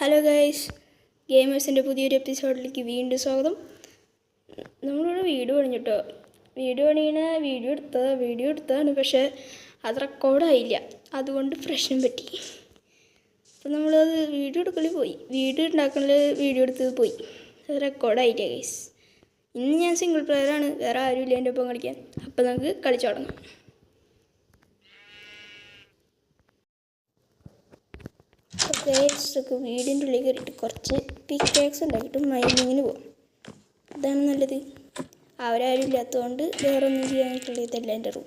Hello guys, ഗെയിമേഴ്സിൻ്റെ പുതിയൊരു എപ്പിസോഡിലേക്ക് വീണ്ടും സ്വാഗതം. നമ്മളിവിടെ വീഡിയോ പണിഞ്ഞിട്ടോ. വീഡിയോ എടുത്തതാണ്, പക്ഷേ അത് റെക്കോർഡായില്ല. അതുകൊണ്ട് പ്രശ്നം പറ്റി. അപ്പോൾ നമ്മളത് വീഡിയോ എടുത്തത് പോയി. അത് റെക്കോർഡായില്ല ഗൈസ്. ഇന്ന് ഞാൻ സിംഗിൾ പ്ലെയറാണ്, വേറെ ആരുമില്ല എൻ്റെ ഒപ്പം കളിക്കാൻ. അപ്പോൾ നമുക്ക് കളിച്ചു തുടങ്ങാം. ഗൈസൊക്കെ വീടിൻ്റെ ഉള്ളിൽ കയറിയിട്ട് കുറച്ച് പിക്കാക്സ് ഉണ്ടാക്കിയിട്ട് മൈനിങ്ങിന് പോകും. ഇതാണ് നല്ലത്. അവരാരും ഇല്ലാത്തതുകൊണ്ട് വേറെ ഒന്നും ചെയ്യാനായിട്ടുള്ള ഇതല്ല എൻ്റെ റൂം.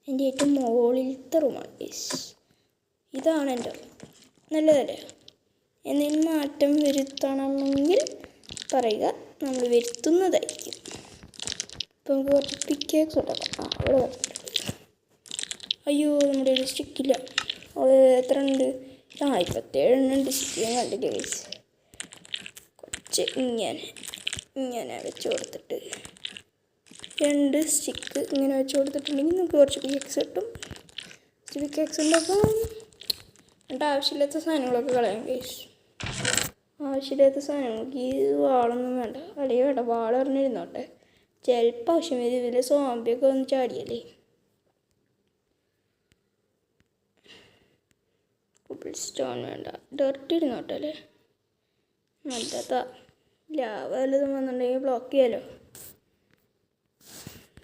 എൻ്റെ ഏറ്റവും മുകളിലത്തെ റൂമാണ് ഗൈസ്. ഇതാണ് എൻ്റെ റൂം. നല്ലതല്ലേ? എന്തെങ്കിലും മാറ്റം വരുത്തണമെങ്കിൽ പറയുക, നമ്മൾ വരുത്തുന്നതായിരിക്കും. അപ്പോൾ നമുക്ക് കുറച്ച് പിക്കാക്സ് ഉണ്ടാക്കാം. അവിടെ അയ്യോ, നമ്മുടെ ഒരു സ്റ്റിക്കില്ല. അത് എത്ര ഉണ്ട്? 47 സ്റ്റിക്ക് ഞാൻ കണ്ടില്ല ഗൈസ്. കുറച്ച് ഇങ്ങനെ വെച്ച് കൊടുത്തിട്ട് 2 സ്റ്റിക്ക് ഇങ്ങനെ വെച്ച് കൊടുത്തിട്ടുണ്ടെങ്കിൽ നമുക്ക് കുറച്ച് പിക്കാക്സ് കിട്ടും. പിക്കാക്സ് ഉണ്ടാക്കാം. എന്നിട്ട് ആവശ്യമില്ലാത്ത സാധനങ്ങളൊക്കെ കളയാം ഗൈസ്. ആവശ്യമില്ലാത്ത സാധനങ്ങൾക്ക് ഈ വാളൊന്നും വേണ്ട. അല്ലെങ്കിൽ വേണ്ട, വാളറിഞ്ഞിരുന്നോട്ടെ. ചിലപ്പോൾ ആവശ്യം വരും. ഇതിൽ സോംബിയൊക്കെ ഒന്ന് ചാടിയല്ലേ. സ്റ്റോൺ വേണ്ട, ഡർട്ട് ഇരുന്നോട്ടെ അല്ലേ. നല്ലതാ. ലാവ വല്ലതും വന്നിട്ടുണ്ടെങ്കിൽ ബ്ലോക്ക് ചെയ്യാലോ.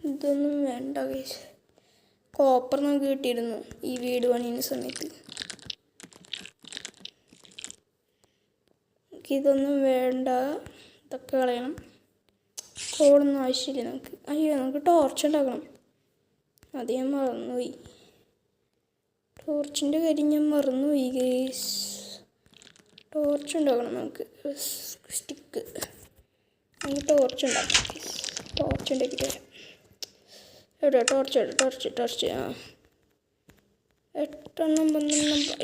ഇതൊന്നും വേണ്ട ഗൈസ്. കോപ്പർ നമുക്ക് കിട്ടിയിരുന്നു ഈ വീട് പണിയുന്ന സമയത്ത്. ഇതൊന്നും വേണ്ട, ഇതൊക്കെ കളയണം. കോളൊന്നും ആവശ്യമില്ല നമുക്ക്. അയ്യോ, നമുക്ക് ടോർച്ച് ഉണ്ടാക്കണം. അത് ഞാൻ മറന്നുപോയി. ടോർച്ചിൻ്റെ കാര്യം ഞാൻ മറന്നുപോയി ഗൈസ്. ടോർച്ച് ഉണ്ടാക്കണം നമുക്ക്. സ്റ്റിക്ക് നമുക്ക് ടോർച്ച് ഉണ്ടാക്കാം. ടോർച്ച് ഉണ്ടാക്കിയിട്ട് വരാം. എവിടെ ടോർച്ച്? 8 എണ്ണം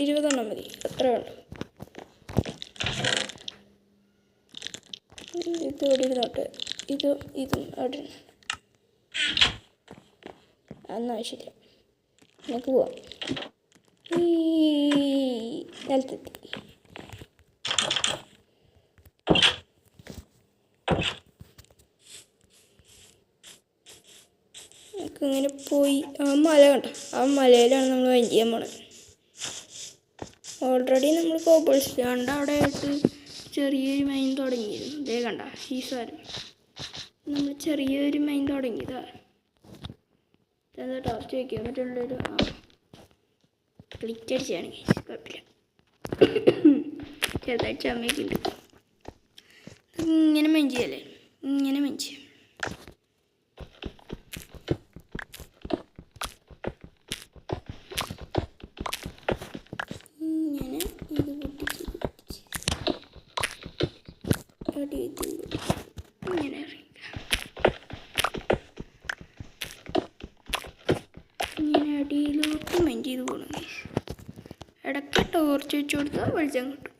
20 എണ്ണം മതി. എത്ര വേണ്ട? ഇത് ഇവിടെ ഇരുന്നോട്ടെ. ഇതും അവിടെ അതൊന്നും ആവശ്യമില്ല. നമുക്ക് പോവാം. നിലത്തെത്തി. നമുക്കിങ്ങനെ പോയി ആ മല കണ്ടോ? ആ മലയിലാണ് നമ്മൾ വൈൻഡ് ചെയ്യാൻ പോണത്. ഓൾറെഡി നമ്മൾ കോബിൾ സ്റ്റോണിൻ്റെ അവിടെ ആയിട്ട് ചെറിയൊരു മൈൻ തുടങ്ങിയിരുന്നു. ഇതേ കണ്ട ഈ സാരം നമ്മൾ ചെറിയൊരു മൈൻ തുടങ്ങിയതാ. എന്താ ടോർച്ച് വയ്ക്കാൻ പറ്റുള്ളൊരു ക്ലിക്ക് അടിച്ചാണ്. കുഴപ്പമില്ല, ചെറുതായിട്ട് ചമ്മയൊക്കെ ഉണ്ട്. ഇങ്ങനെ മെഞ്ച് ചെയ്യല്ലേ, ഇങ്ങനെ മെഞ്ച്. ഇങ്ങനെ ഇത് പൊട്ടിച്ച് ഇങ്ങനെ ഇങ്ങനെ അടിയിലോട്ട് മെഞ്ച് ചെയ്ത് പോകണം. ഇടയ്ക്ക് ടോർച്ച് വെച്ച് കൊടുത്താൽ വെളിച്ചം കിട്ടും.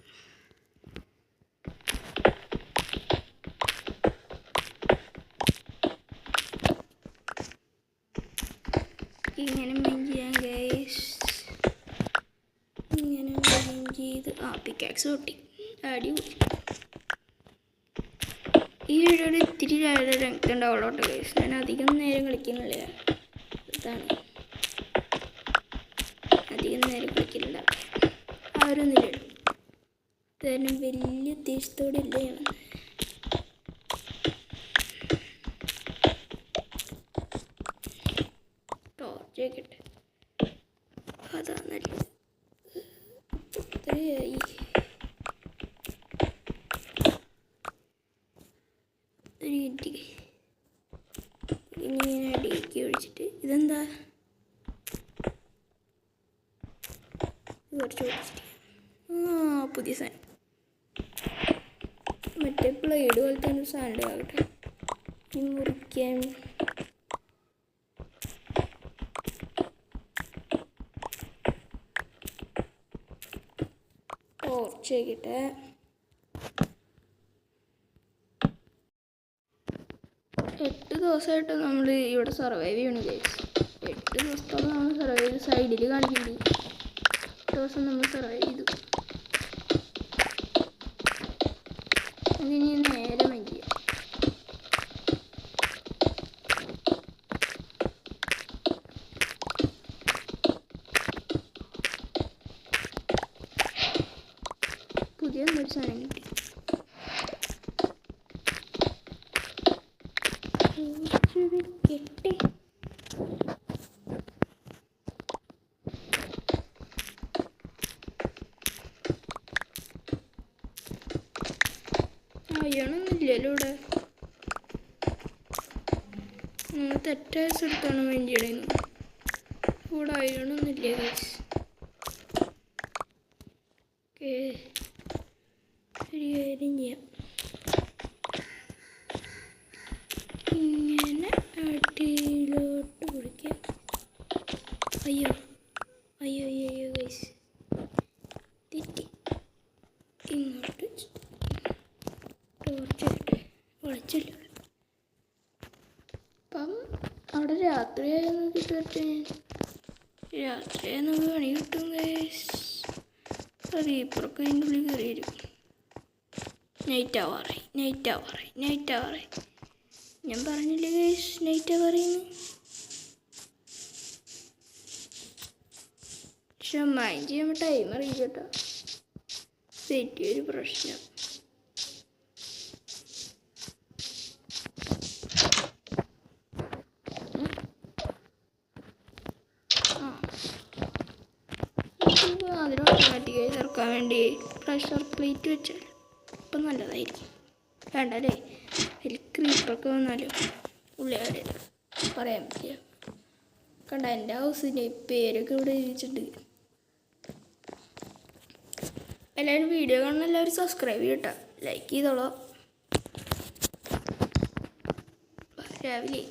ഇങ്ങനെ മെഞ്ച് ചെയ്യാൻ ഗൈസ്. ഇങ്ങനെ മെഞ്ച് ചെയ്ത് പിക്കാക്സ് പൊട്ടി. അടിപൊളി. ഈ വീഡിയോയിൽ ഇത്തിരി രംഗത്ത് ഉണ്ടാവുള്ളൂ ഗൈസ്. ഞാൻ അധികം നേരം കളിക്കുന്നില്ല. ഇതാണ് അധികം നേരം കളിക്കുന്നില്ല. ആരൊന്നുമില്ല. കാരണം വലിയ ഉദ്ദേശത്തോടെ ഇല്ല ഞാൻ. ടോർച്ച് വയ്ക്കട്ടെ, അതാ നല്ലത്. ഇത്രയായി. ഒരു മിനിറ്റ്. ഇങ്ങനെ അടിയിലേക്ക് ഒഴിച്ചിട്ട് ഇതെന്താ കുറച്ച് ഒഴിച്ചിട്ട് പുതിയ സാധനം. മറ്റേ ബ്ലേഡ് പോലത്തെ ഒരു സാധനം ആകട്ടെ. ഈ മുറിക്കാൻ ടോർച്ച് വയ്ക്കട്ടെ. 8 ദിവസമായിട്ട് നമ്മൾ ഇവിടെ സർവൈവ് ചെയ്യണം ഗൈസ്. 8 ദിവസത്തോളം നമ്മൾ സർവൈവ് ചെയ്ത് സൈഡിൽ കാണിക്കുന്നുണ്ട്. ദിവസം നമ്മൾ സർവൈവ് ചെയ്തു. പുതിയ ഒരു സാധനം കിട്ടി. കിട്ടി. അയ്യണമൊന്നുമില്ലല്ലോ ഇവിടെ. തെറ്റായ സ്ഥലത്താണ് വേണ്ടിയുടെ. ഇവിടെ അയ്യണമൊന്നുമില്ല ഗൈസ്. ഓക്കെ, ഒരു കാര്യം ചെയ്യാം. ഇങ്ങനെ അടിയിലോട്ട് പിടിക്കാം. അയ്യോ അയ്യോ അയ്യോ ഗൈസ്, തെറ്റി. ഇങ്ങോട്ട് ടോർച്ചിട്ട് വിളിച്ചില്ല. അപ്പം അവിടെ രാത്രിയായി നോക്കിയിട്ട് രാത്രിയായി നമുക്ക് പണി കിട്ടും ഗൈസ്. റീപ്പറൊക്കെ അതിൻ്റെ ഉള്ളിൽ കയറി വരും. നൈറ്റ് ആവാറായി. ഞാൻ പറഞ്ഞില്ലേ ഗൈസ്, നൈറ്റ് ആവാറിയെന്ന്. പക്ഷെ മൈൻഡ് ചെയ്യുമ്പോൾ ടൈം അറിയില്ല കേട്ടോ. തെറ്റിയൊരു പ്രശ്നം. അതിന് ഓട്ടോമാറ്റിക്കായി തുറക്കാൻ വേണ്ടി പ്രഷർ പ്ലേറ്റ് വെച്ചാൽ ഇപ്പം നല്ലതായിരിക്കും. വേണ്ടല്ലേ, അതിൽ ക്രീപ്പറൊക്കെ വന്നാലും ഉള്ളിയാടെ പറയാൻ പറ്റില്ല. കണ്ട എൻ്റെ ഹൗസിൻ്റെ പേരൊക്കെ ഇവിടെ എഴുതിച്ചിട്ടുണ്ട്. എല്ലാവരും വീഡിയോ കാണുന്ന എല്ലാവരും സബ്സ്ക്രൈബ് ചെയ്യട്ടോ, ലൈക്ക് ചെയ്തോളോ. രാവിലെ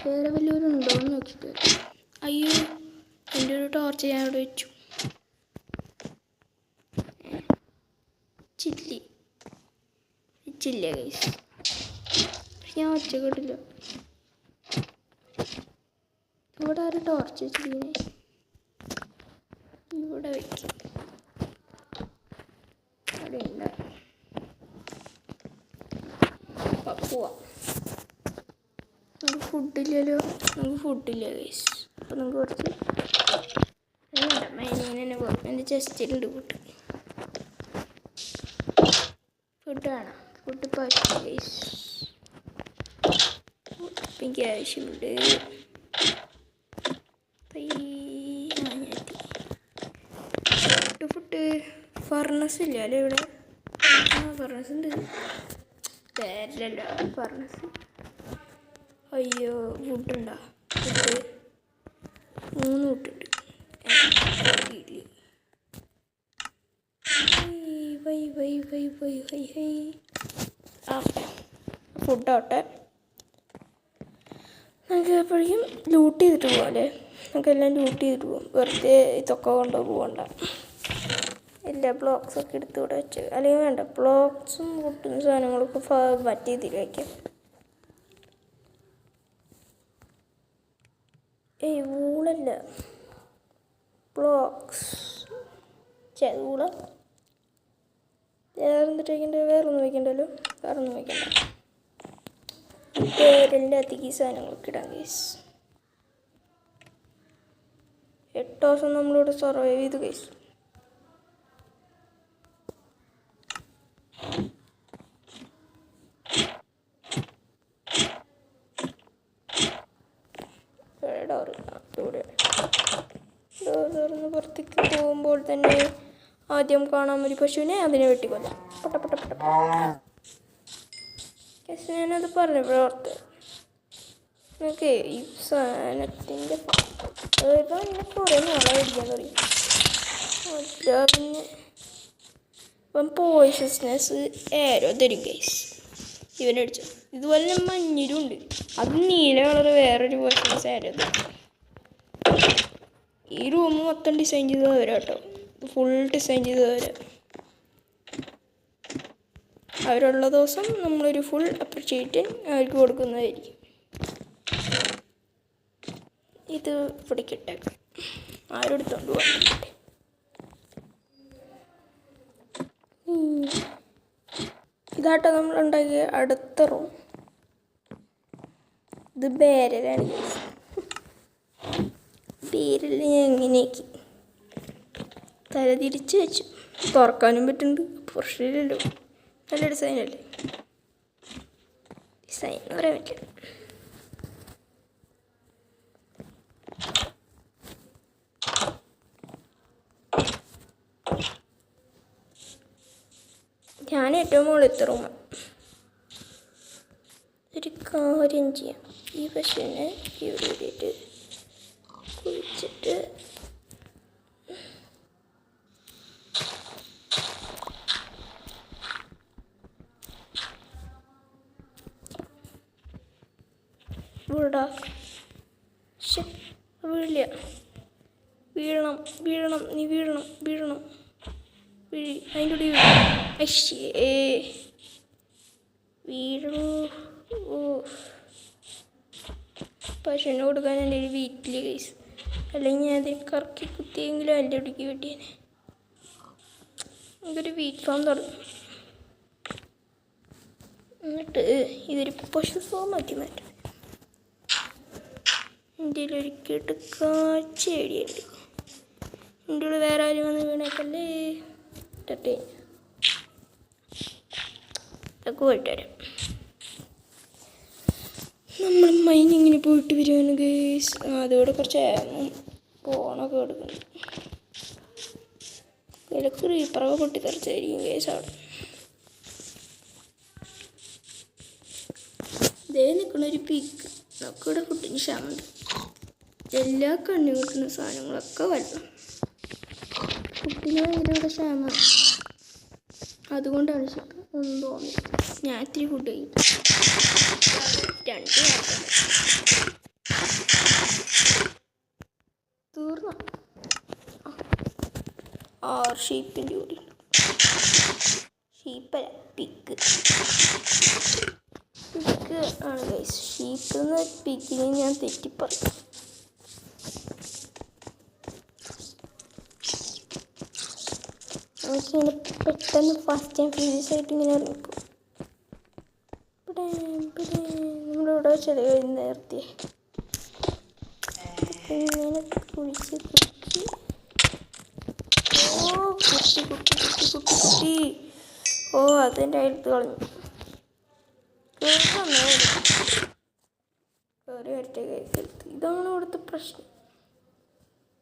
വേറെ വല്ലവരും ഉണ്ടോയെന്ന് നോക്കിയിട്ട്. അയ്യോ, എൻ്റെ ഒരു ടോർച്ച് ഞാൻ അവിടെ വെച്ചു. ചില്ല ഗൈസ്, ഞാൻ ഒച്ച കേട്ടില്ല. ഇവിടെ ഒരു ടോർച്ച് വെച്ചിരിക്കണേ, ഇവിടെ വയ്ക്കും. അവിടെ ഉണ്ട്. പോവാം. നമുക്ക് ഫുഡില്ല ഗൈസ്. അപ്പം നമുക്ക് കുറച്ച് വേണ്ട, മൈനിങ്ങനെ തന്നെ പോകും. എൻ്റെ ചെസ്റ്റിലുണ്ട് ഫുഡ് വേണം. ഫുഡ് പറ്റും ഗൈസ്, എനിക്ക് ആവശ്യമുണ്ട്. ഫുഡ് ഫർണസ് ഇല്ല അല്ലേ ഇവിടെ? ഫർണസ് ഉണ്ട്, പേരല്ലോ ഫർണസ്. അയ്യോ, ഫുഡുണ്ടോ? ഫുഡ് 3 ഫുഡുണ്ട്. ഫുഡാവട്ടെ. നമുക്ക് എപ്പോഴേക്കും ലൂട്ട് ചെയ്തിട്ട് പോകാം അല്ലേ? നമുക്കെല്ലാം ലൂട്ട് ചെയ്തിട്ട് പോകാം. വെറുതെ ഇതൊക്കെ കൊണ്ടുപോകണ്ട. എല്ലാ ബ്ലോക്സൊക്കെ എടുത്ത് ഇവിടെ വെച്ച്, അല്ലെങ്കിൽ വേണ്ട, ബ്ലോക്സും പൊട്ടുന്ന സാധനങ്ങളൊക്കെ മറ്റേ ഇതിൽ വയ്ക്കാം. വൂളല്ല, ബ്ലോക്സ്. വൂള വേറെന്തിട്ട് വയ്ക്കണ്ട? വേറൊന്നും വയ്ക്കണ്ടല്ലോ. വേറൊന്നും വയ്ക്കണ്ട. പേരെല്ലാം അധികം സാധനങ്ങളൊക്കെ ഇടാം ഗൈസ്. 8 ദിവസം നമ്മളിവിടെ സർവൈവ് ചെയ്തു ഗൈസ്. പുറത്തേക്ക് പോകുമ്പോൾ തന്നെ ആദ്യം കാണാൻ ഒരു പശുവിനെ, അതിനെ വെട്ടിക്കൊല്ലാം. ഞാനത് പറഞ്ഞപ്പോഴോർത്ത് ഓക്കെ ഈ സാധനത്തിൻ്റെ എന്നെ കുറേ നാളെ മേടിക്കാൻ തുടങ്ങി. പിന്നെ ഇപ്പം പോയിസസ്നെസ് ഏരോ തരും ഗൈസ്. ഇവനടിച്ചു. ഇതുപോലെ തന്നെ മഞ്ഞിലും ഉണ്ട്. അത് നീല കളർ വേറൊരു പോയിസസ് ഏരോ തരും. ഈ റൂം മൊത്തം ഡിസൈൻ ചെയ്ത് തരാം കേട്ടോ. ഫുൾ ഡിസൈൻ ചെയ്ത് തരാം. അവരുള്ള ദിവസം നമ്മളൊരു ഫുൾ അപ്രിഷ്യേറ്റ് അവർക്ക് കൊടുക്കുന്നതായിരിക്കും. ഇത് പിടിക്കട്ടെ, ആരും എടുത്തോണ്ട് പോകാൻ. ഇതാട്ടോ നമ്മളുണ്ടാക്കിയ അടുത്ത റൂം. ഇത് ബേരലാണ്. ബേരൽ ഞാൻ എങ്ങനെയാക്കി തലതിരിച്ച് വെച്ചു. തുറക്കാനും പറ്റുന്നുണ്ട്. പ്രശ്നമില്ലല്ലോ. നല്ല ഡിസൈനല്ലേ. ഡിസൈൻ എന്ന് പറയാൻ പറ്റില്ല. ഞാൻ ഏറ്റവും മുകളിലത്തെ റൂം. ഒരു കാര്യം ചെയ്യാം. ഈ പശുവിനെ ഇവിടെ ഇട്ടിട്ട് കുഴിച്ചിട്ട് വീടാ. വീഴില്ല. വീഴണം വീഴണം നീ വീഴണം വീഴണം വീഴി അതിൻ്റെ കൂടി അശ്ശേ വീഴൂ. ഓ പശുവിന് കൊടുക്കാൻ എൻ്റെ ഒരു വീട്ടിൽ കേസ്, അല്ലെങ്കിൽ ഞാൻ അതിന് കറക്കി കുത്തിയെങ്കിലും എൻ്റെ ഇടയ്ക്ക് കിട്ടിയേനെ. എനിക്കൊരു വീറ്റ് ഫാം തുടങ്ങും. എന്നിട്ട് ഇതൊരു പശു ഫാമാക്കി മാറ്റും. എൻ്റെ ഒരിക്കട്ട് കാഴ്ച എടിയുണ്ട്. എൻ്റെ കൂടെ വേറെ ആരും വന്ന് വീണേക്കല്ലേ. ഇട്ടേ ഇതൊക്കെ പോയിട്ട് വരാം. നമ്മൾ മൈനിങ്ങിന് പോയിട്ട് വരുവാണ് ഗേസ്. അതോടെ കുറച്ച് ഫോണൊക്കെ എടുക്കണം. വിലക്ക് റീപ്പറൊക്കെ പൊട്ടിത്തെറിച്ചായിരിക്കും ഗേസ് അവിടെ. ഇതേ നിൽക്കണൊരു പീക്ക്. നമുക്ക് ഇവിടെ ഫുഡിന് ക്ഷാമുണ്ട്. എല്ലാ കണ്ണി കിട്ടുന്ന സാധനങ്ങളൊക്കെ വരണം. ഫുഡിന് ഭയങ്കര ഇവിടെ ക്ഷാമാണ്. അതുകൊണ്ടാണ് ശരി ഒന്നും തോന്നുന്നത്. ഞാൻ ഇത്തിരി ഫുഡ് കഴിക്കും. 2 തീർന്നു. 6 ഷീപ്പിൻ്റെ കൂടി. ഷീപ്പല്ല, പിക്ക്. പിക്ക് ആണ് ഗൈസ്. ഷീപ്പ് എന്ന പിക്കിനെ ഞാൻ തെറ്റിപ്പറയും. എനിക്കിങ്ങനെ പെട്ടെന്ന് ഫസ്റ്റ് ടൈം സീരിയസ് ആയിട്ട് ഇങ്ങനെ ഇറങ്ങിപ്പോ. നമ്മളിവിടെ വെച്ചത് നേരത്തെ ഇങ്ങനെ കുഴിച്ച് കുത്തി. ഓ കുട്ടി കുട്ടി കുട്ടി കുട്ടി കുട്ടി. ഓ അതെൻ്റെ അടുത്ത് കളഞ്ഞു. കയറി വരട്ടെ കയറ്റെടുത്ത്. ഇതാണ് ഇവിടുത്തെ പ്രശ്നം.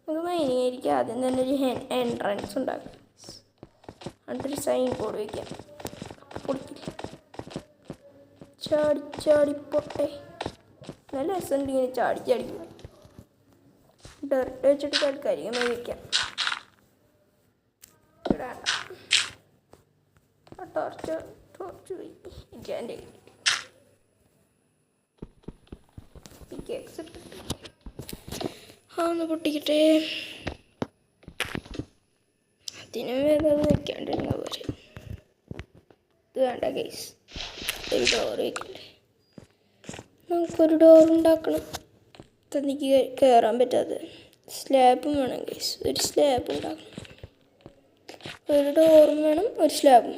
നമുക്ക് മൈനിങ് ആയിരിക്കും. ആദ്യം തന്നെ ഒരു എൻട്രൻസ് ഉണ്ടാക്കാം. എന്നിട്ടൊരു സൈൻ ബോർഡ് വയ്ക്കാം. പൊടിക്കില്ല. ചാടി ചാടി പൊട്ടെ. നല്ല രസമുണ്ട് ഇങ്ങനെ ചാടി ചാടി. ഡയറക്റ്റ് വെച്ചിട്ട് താൽക്കാലികമായി വയ്ക്കാം. ഇടാണ്ട. ടോർച്ച് പോയി. എൻ്റെ പിക്കേക്സ് ഇട്ടിട്ട് ഒന്ന് പൊട്ടിക്കട്ടെ. അതിനും വേഗം വയ്ക്കാണ്ടിരുന്ന പോലെ. ഇത് വേണ്ട ഗൈസ്. ഒരു ഡോർ വയ്ക്കണ്ടേ. നമുക്കൊരു ഡോർ ഉണ്ടാക്കണം. തനിക്ക് കയറാൻ പറ്റാതെ സ്ലാബും വേണം ഗൈസ്. ഒരു സ്ലാബ് ഉണ്ടാക്കണം. ഒരു ഡോറും വേണം, ഒരു സ്ലാബും.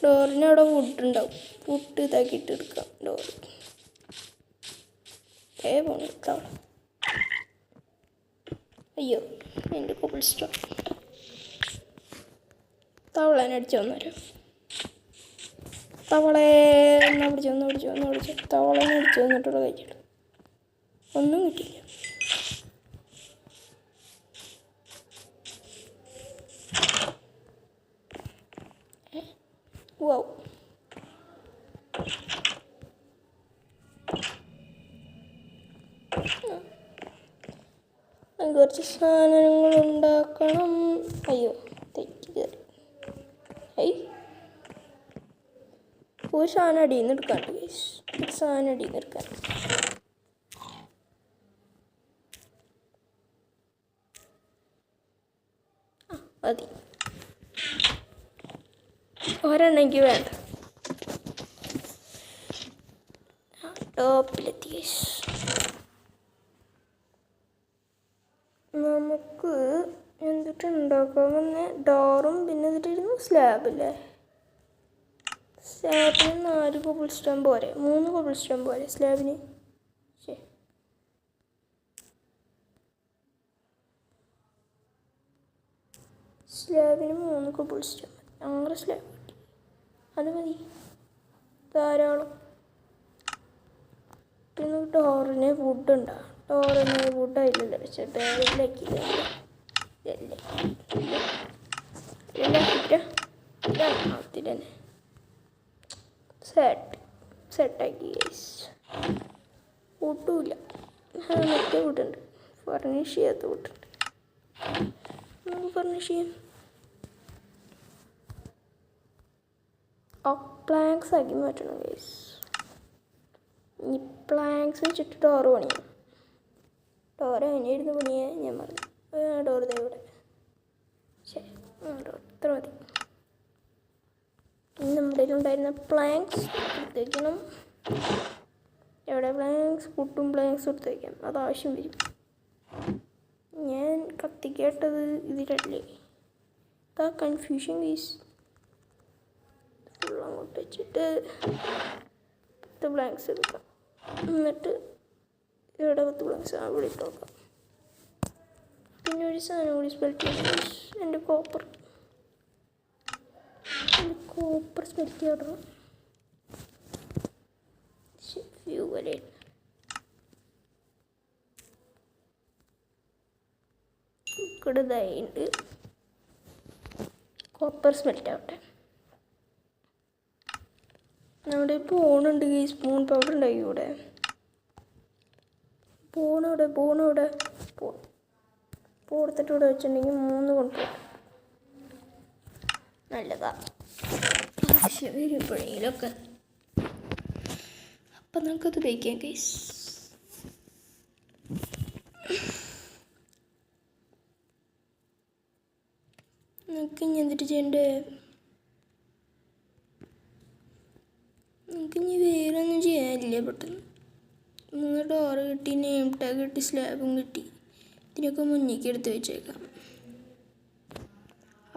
ഡോറിന് അവിടെ വുഡ് ഉണ്ടാവും. വുഡ് ഇതാക്കിയിട്ട് എടുക്കാം ഡോർ. പോണ അയ്യോ എൻ്റെ കോബിൾ സ്റ്റോൺ. തവളേനെ അടിച്ചു വന്നേരം. തവളെ ഒന്ന് പിടിച്ചു. തവളേനെ അടിച്ചു വന്നിട്ടുള്ള കഴിച്ചിട്ട് ഒന്നും കിട്ടിയില്ല. വൗ. കുറച്ച് സാധനങ്ങൾ ഉണ്ടാക്കണം. അയ്യോ തെറ്റി കയറി. ഒരു സാധനം അടിയിൽ നിന്ന് എടുക്കാണ്ട് ഗൈസ്. ഒരു സാധനം അടിയിൽ നിന്ന് എടുക്കാൻ. മതി. ഒരെണ്ണെനിക്ക് വേണ്ട. ടോപ്പിലെത്തി ഗൈസ്. നമുക്ക് എന്തിട്ട് ഉണ്ടാക്കാമെന്ന് ഡോറും പിന്നെ എന്നിട്ടിരുന്നു സ്ലാബില്ലേ. സ്ലാബിന് 4 കോബിൾ സ്റ്റോൺ പോരെ, 3 കോബിൾ സ്റ്റോൺ പോരെ സ്ലാബിന്. ശരി സ്ലാബിന് 3 കോബിൾ സ്റ്റോൺ മതി. 6 സ്ലാബ് കിട്ടി, അത് മതി ധാരാളം. പിന്നെ ഡോറിന് വുഡ് ഉണ്ടാകും. ഡോറിന് വുഡ് അതിലല്ല വെച്ചിട്ട് തന്നെ സെറ്റാക്കി. വുഡുമില്ല, മറ്റേ വുഡുണ്ട്, ഫർണിഷ് ചെയ്യാത്ത വുഡുണ്ട്. നമുക്ക് ഫർണിഷ് ചെയ്യാം. പ്ലാങ്ക്സ് ആക്കി മാറ്റണം ഗൈസ്. ഈ പ്ലാങ്ക്സ് വെച്ചിട്ട് ഡോറ് പണിയാം. ഡോറ് അതിനായിരുന്നു പണിയാൻ ഞാൻ പറഞ്ഞു. ഡോറ് ഇവിടെ ശരി, ഡോർ ഇത്ര മതി. ഇനി നമ്മുടെ ഉണ്ടായിരുന്ന പ്ലാങ്ക്സ് എടുത്ത് വയ്ക്കണം. എവിടെ പ്ലാങ്ക്സ്? പുട്ടും പ്ലാങ്ക്സ് എടുത്ത് വയ്ക്കാം, അത് ആവശ്യം വരും. ഞാൻ കത്തിക്കേട്ടത് ഇതിലല്ലേ, ഇതാ കൺഫ്യൂഷൻ ഗൈസ്. ഫുൾ അങ്ങോട്ട് വെച്ചിട്ട് 10 ബ്ലാങ്ക്സ് എടുക്കാം. എന്നിട്ട് ഇവിടെ 10 ബ്ലാങ്ക്സ് അവിടെ ഇട്ട് നോക്കാം. പിന്നെ ഒരു സാധനം കൂടി സ്മെൽറ്റ് ചെയ്യാം. എൻ്റെ കോപ്പർ സ്മെൽറ്റ് ചെയ്യണം. ഫ്യൂവലേ ഇതായിട്ട് കോപ്പർ സ്മെൽറ്റ് ആവട്ടെ. നമ്മുടെ പോണുണ്ട് ഈ സ്പൂൺ പൗഡർ ഉണ്ടായി ഇവിടെ. പോണവിടെ കൊടുത്തിട്ട് ഇവിടെ വെച്ചിട്ടുണ്ടെങ്കിൽ 3 കൊണ്ടുപോകും. നല്ലതാ, ആവശ്യം വരുമ്പോഴേലൊക്കെ. അപ്പം നമുക്കത് ഉപയോഗിക്കാം ഗൈസ്. നമുക്ക് ഇനി എന്തിട്ട് ചെയ്യണ്ടേ? നമുക്കിനി വേറെ ഒന്നും ചെയ്യാനില്ല. പെട്ടെന്ന് 3 ഡോറ് കിട്ടി, നെയിം ടാഗ് കിട്ടി, സ്ലാബും കിട്ടി. ഇതിനൊക്കെ മുന്നിലേക്ക് എടുത്ത് വെച്ചേക്കാം.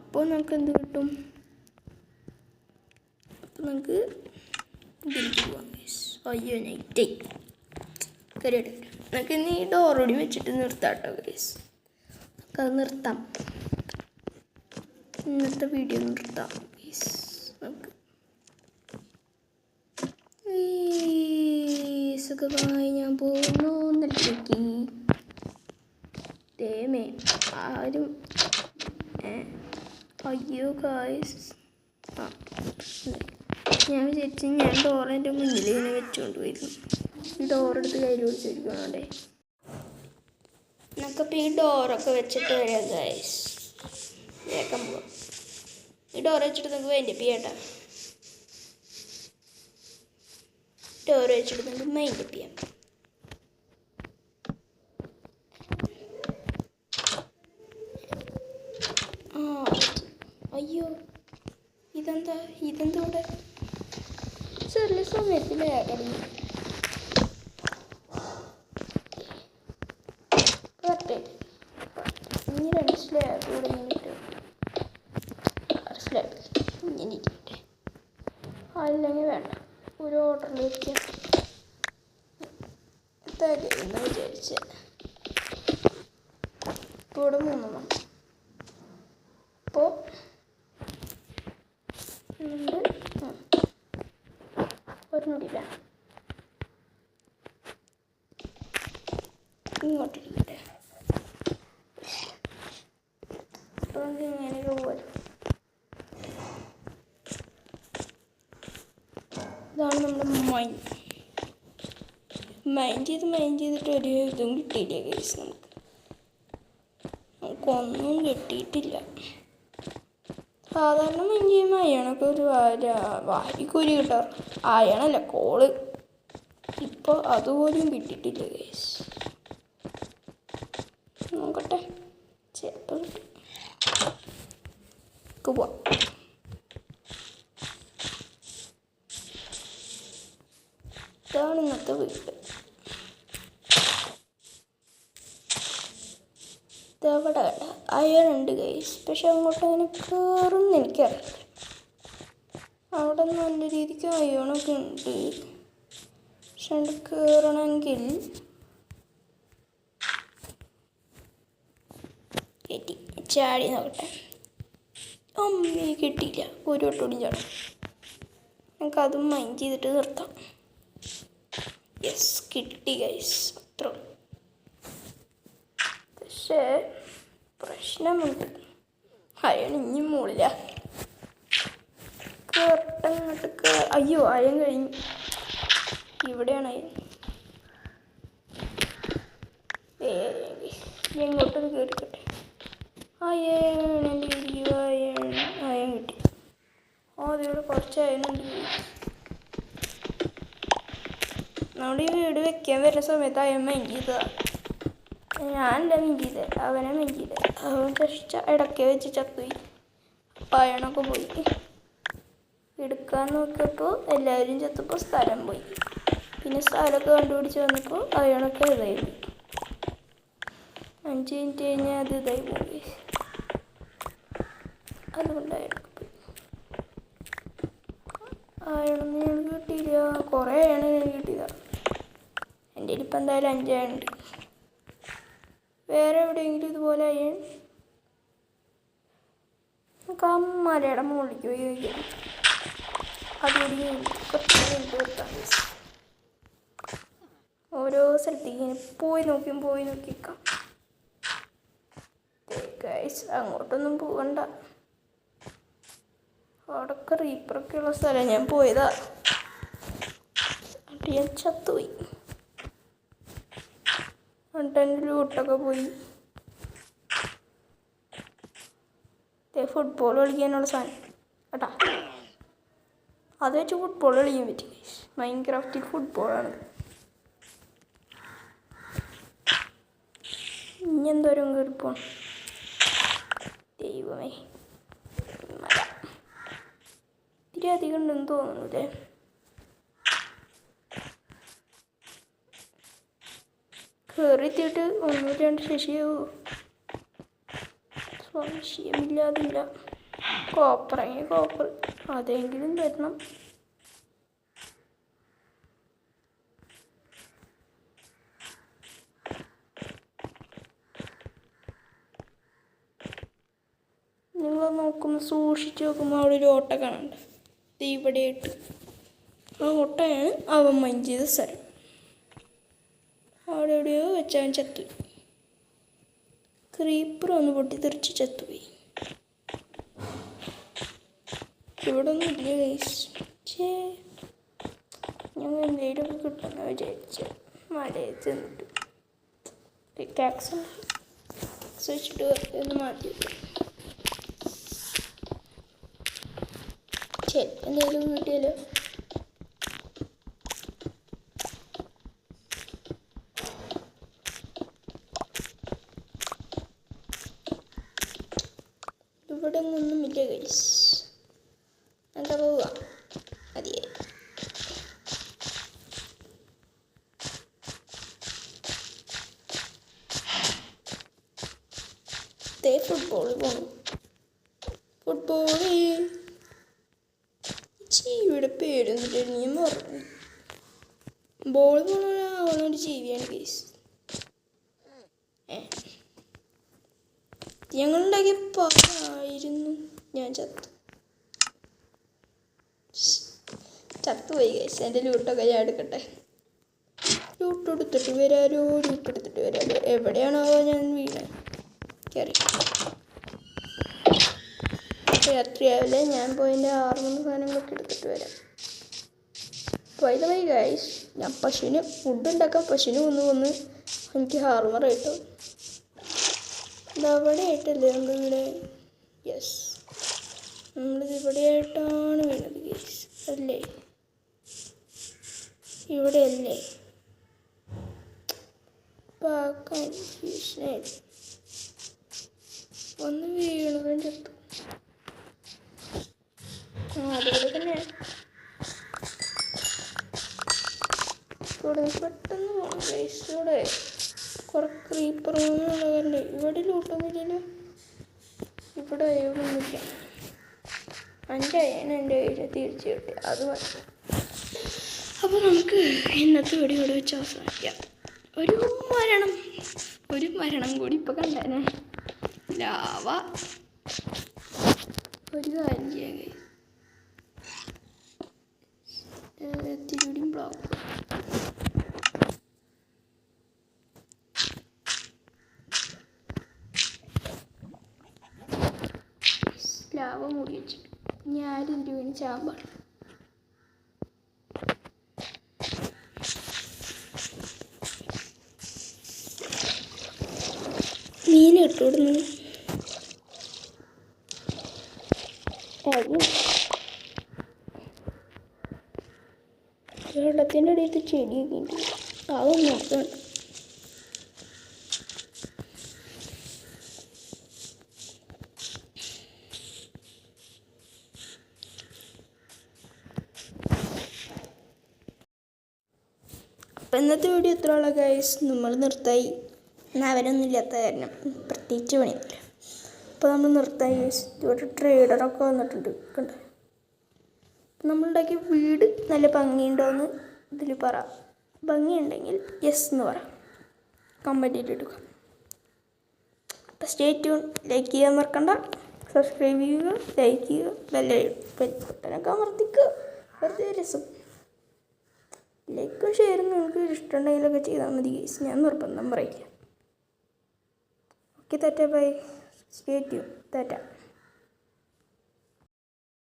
അപ്പോൾ നമുക്ക് എന്ത് കിട്ടും? അപ്പോൾ നമുക്ക് ഇതിലേക്ക് പോവാം ഗൈസ്. അയ്യോ നൈറ്റ് കയറിയിട്ട് നമുക്ക് ഇനി ഈ ഡോറോടി വെച്ചിട്ട് നിർത്താം കേട്ടോ ഗൈസ്. നമുക്കത് നിർത്താം, ഇന്നത്തെ വീഡിയോ നിർത്താം ഗൈസ്. നമുക്ക് സുഖമായി ഞാൻ പോകുന്നു നിലത്തേക്ക്. ദൈവമേ ആരും അയ്യോ ഗൈസ്. ഞാൻ വിചാരിച്ചു ഞാൻ ഡോറിൻ്റെ മുന്നിൽ ഇങ്ങനെ വെച്ചുകൊണ്ട് പോയിരുന്നു. ഈ ഡോറെടുത്ത് കയ്യിൽ പിടിച്ചിരിക്കണോണ്ടേ. നമുക്കപ്പോൾ ഈ ഡോറൊക്കെ വെച്ചിട്ട് വരാം ഗൈസ്. വേഗം പോവാം. ഈ ഡോർ വെച്ചിട്ട് നമുക്ക് വൈൻഡപ്പ് ചെയ്യട്ടോ. ഡോർ വെച്ചിട്ട് നമുക്ക് വൈൻഡപ്പ് ചെയ്യാം. അയ്യോ ഇതെന്താ ഇവിടെ ചെറിയ സമയത്ത് ലാഗടി. ഇനി 2 സ്ലാബ് കൂടെ ഇങ്ങനെ 6 സ്ലാബ് ഇങ്ങനെ ഇരിക്കട്ടെ. അല്ലെങ്കിൽ വേണ്ട, ഒരു ഓർഡറിൽ വയ്ക്കാം. തരുമെന്ന് വിചാരിച്ച ഇപ്പോൾ ഇവിടെ 3 അപ്പോൾ ഒരെണ്ണില്ല, ഇങ്ങോട്ടിരിക്കട്ടെ. അപ്പോൾ ഇങ്ങനെയൊക്കെ പോലും ഇതാണ് നമ്മുടെ മൈൻഡ് ചെയ്തിട്ട് ഒരു ഇതും കിട്ടിയില്ല ഗൈസ്. നമുക്കൊന്നും കിട്ടിയിട്ടില്ല. സാധാരണ മൈൻഡ് ചെയ്യുമ്പോൾ അയണൊക്കെ ഒരു വാരിക്കൂരി കിട്ടാറ്. അയണല്ല കോള്. ഇപ്പോൾ അതുപോലും കിട്ടിയിട്ടില്ല ഗൈസ്. നോക്കട്ടെ, ചിലപ്പോൾ പോവാം. ഇതാണ് ഇന്നത്തെ വീട്. ഇതവിടെ കണ്ട അയണുണ്ട് ഗൈസ്. പക്ഷെ അങ്ങോട്ട് അങ്ങനെ കയറുമെന്ന് എനിക്കറിയില്ല. അവിടെ നല്ല രീതിക്ക് അയണൊക്കെ ഉണ്ട്. പക്ഷെ അവിടെ കയറണമെങ്കിൽ ചാടി നോക്കട്ടെ. അമ്മേ കിട്ടിയില്ല. ഒരു വട്ടോടി ചാടും. നമുക്കതും മൈൻഡ് ചെയ്തിട്ട് നിർത്താം. യെസ്, കിട്ടി ഗൈസ്. അത്ര പക്ഷേ പ്രശ്നമുണ്ട്. അയൺ ഇനിയും മുകളില്ല. കേട്ടങ്ങോട്ട് അയ്യോ, അയൺ കഴിഞ്ഞു. ഇവിടെയാണ് അയൺ. എങ്ങോട്ടൊന്ന് കയറിക്കട്ടെ. അയൺ അയൺ കിട്ടി. അതിവിടെ കുറച്ച് അയണുണ്ട്. നമ്മൾ ഈ വീട് വെക്കാൻ വരുന്ന സമയത്ത് അയൺ മൈൻഡ് ചെയ്തതാണ്. ഞാനല്ല മൈൻഡ് ചെയ്തത്, അവനെ മൈൻഡ് ചെയ്തത്. അവൻ ഇടയ്ക്ക് വെച്ച് ചത്തുപോയി. അയണൊക്കെ പോയി. എടുക്കാൻ നോക്കിയപ്പോൾ എല്ലാവരും ചത്തപ്പോൾ സ്ഥലം പോയി. പിന്നെ സ്ഥലമൊക്കെ കണ്ടുപിടിച്ച് വന്നപ്പോൾ അയണൊക്കെ ഇതായി പോയി. 5 മിനിറ്റ് കഴിഞ്ഞാൽ അത് ഇതായി പോയി. അതുകൊണ്ടായിരുന്നു അയണൊന്നും ഞങ്ങൾക്ക് കിട്ടിയില്ല. കുറേ അയണ് ഞങ്ങൾക്ക് കിട്ടിയതാണ്. എൻ്റെ ഇപ്പം എന്തായാലും 5 അയണുണ്ട്. വേറെ എവിടെയെങ്കിലും ഇതുപോലെ അയൺ നമുക്ക് ആ മലയുടെ മുകളിലേക്ക് പോയി കഴിക്കാം. അതുകൂടി കുറച്ച് കൊടുത്താൽ ഓരോ സ്ഥലത്തേക്ക് ഇങ്ങനെ പോയി നോക്കിക്കാം. ഗൈസ്, അങ്ങോട്ടൊന്നും പോകണ്ട. അവിടെയൊക്കെ റീപ്പറൊക്കെ ഉള്ള സ്ഥലം. ഞാൻ പോയതാ, എന്നിട്ട് ഞാൻ ചത്തുപോയി. എന്നിട്ട് എൻ്റെ ലൂട്ടൊക്കെ പോയി. ഫുട്ബോൾ കളിക്കാനുള്ള സാധനം കേട്ടാ, അത് വെച്ച് ഫുട്ബോൾ കളിക്കാൻ പറ്റി. മൈൻക്രാഫ്റ്റിൽ ഫുട്ബോളാണ്. ഇനി എന്തോരം കയറിപ്പോണം. ദൈവമേ, മല ഇത്തിരി അധികം ഉണ്ടെന്ന് തോന്നുന്നില്ലേ? കയറിത്തിയിട്ട് 1-2 ശശിയാവോ? സംശയമില്ലാതില്ല. കോപ്പർ അതെങ്കിലും തരണം. നിങ്ങൾ സൂക്ഷിച്ച് നോക്കുമ്പോൾ അവിടെ ഒരു ഓട്ട കാണണ്ട. ഇവിടെയായിട്ട് ആ ഓട്ടയാണ് അവൻ മൈൻഡ് ചെയ്ത സ്ഥലം. അവിടെ എവിടെയോ വെച്ചവൻ ചത്തുപോയി. ക്രീപ്പർ ഒന്ന് പൊട്ടിത്തെറിച്ച് ചത്തുപോയി. ഇവിടെ ഒന്നും ഇല്ല ഗൈസ്. ഞങ്ങൾ എന്തെങ്കിലുമൊക്കെ കിട്ടുമെന്ന് വിചാരിച്ച് മലയിൽ ചെന്നിട്ട് പിക്കാക്സ് വെച്ചിട്ട് ഒന്ന് മാറ്റി വെക്കും. ശരി, എന്തെങ്കിലും കിട്ടിയാലോ. ഇവിടെ ഒന്നുമില്ല ഗൈസ്. എന്താ പോവുക മതിയേ. ഫുട്ബോൾ പോകണം. ജീവിയുടെ പേരൊന്നുമില്ല, നീ മറന്നു. ബോൾ പോകണൊരു ജീവിയാണ് ഗൈസ്. ഞങ്ങളുണ്ടാക്കിയ പാടായിരുന്നു. ഞാൻ ചത്തുപോയി ഗൈസ്. എൻ്റെ ലൂട്ടൊക്കെ ഞാൻ എടുക്കട്ടെ. ലൂട്ട് എടുത്തിട്ട് വരാലോ. എവിടെയാണോ ഞാൻ വീണത് കയറി. രാത്രിയാവില്ലേ ഞാൻ പോയതിൻ്റെ 6-3 സാധനങ്ങളൊക്കെ എടുത്തിട്ട് വരാം. വൈദ്യമായി ഗൈസ്, ഞാൻ പശുവിന് ഫുഡ് ഉണ്ടാക്കാം. പശുവിന് കൊന്ന് എനിക്ക് ഹാർമർ കിട്ടും. ഇതവിടെ ആയിട്ടല്ലേ നമ്മുടെ വീട്? യെസ്, നമ്മളിത് ഇവിടെ ആയിട്ടാണ് വീണത് ഗൈസ്, അല്ലേ? ഇവിടെ അല്ലേ? കൺഫ്യൂഷനായി ഒന്ന് വീണതും ചത്തു. അതുപോലെ തന്നെ ഇവിടെ പെട്ടെന്ന് പോകണം ഗൈസ്. ഇവിടെ കുറെ ക്രീപ്പർ ഉള്ളതല്ലേ. ഇവിടെ ലൂട്ടൊന്നുമില്ലല്ലോ. ഇവിടെ അയൊന്നുമില്ല. 5 അയ്യാണ് എൻ്റെ കയ്യിൽ തിരിച്ചു കിട്ടി. അത് മതി. അപ്പോൾ നമുക്ക് ഇന്നത്തെ വീഡിയോ ഇവിടെ വെച്ച് അവസാനിക്കാം. ഒരു മരണം കൂടി ഇപ്പോൾ കണ്ടാനേ. ലാവ ഒരു കാര്യം ചെയ്യാൻ തിരിയും ബ്ലോക്ക് ലാവ മൂടി വെച്ചിട്ട് ഞാൻ തിരുവിന് ചാമ്പാണ്. മീൻ ഇട്ടുവിടുന്നു വെള്ളത്തിൻ്റെ അടിയത്ത് ചെടിയൊക്കെ ഉണ്ട്. അതൊന്നും നോക്കണം. അപ്പം ഇന്നത്തെ വീഡിയോ ഇത്രയുള്ള ഗൈസ്. നമ്മൾ നിർത്തായി. അവരൊന്നും ഇല്ലാത്ത കാരണം പ്രത്യേകിച്ച് പണിയില്ല. അപ്പോൾ നമ്മൾ നിർത്തായി ഗൈസ്. ഇവിടെ ട്രേഡറൊക്കെ വന്നിട്ടുണ്ട്. കണ്ടോ, നമ്മളുണ്ടാക്കിയ വീട് നല്ല ഭംഗിയുണ്ടോയെന്ന് ഇതിൽ പറ. ഭംഗിയുണ്ടെങ്കിൽ യെസ് എന്ന് പറ, കമൻറ്റ് ഇട്ടിടുക. അപ്പോൾ സ്റ്റേ ട്യൂൺ. ലൈക്ക് ചെയ്യാൻ മറക്കണ്ട, സബ്സ്ക്രൈബ് ചെയ്യുക, ലൈക്ക് ചെയ്യുക, ബെൽബട്ടനൊക്കെ അമർത്തിക്കുക. വെറുതെ രസം. ലൈക്കും ഷെയറും നിങ്ങൾക്ക് ഇഷ്ടമുണ്ടെങ്കിലൊക്കെ ചെയ്താൽ മതി ഗൈസ്. ഞാൻ നിർബന്ധം പറയില്ല. Okay, Tata by. Stay tune. Tata.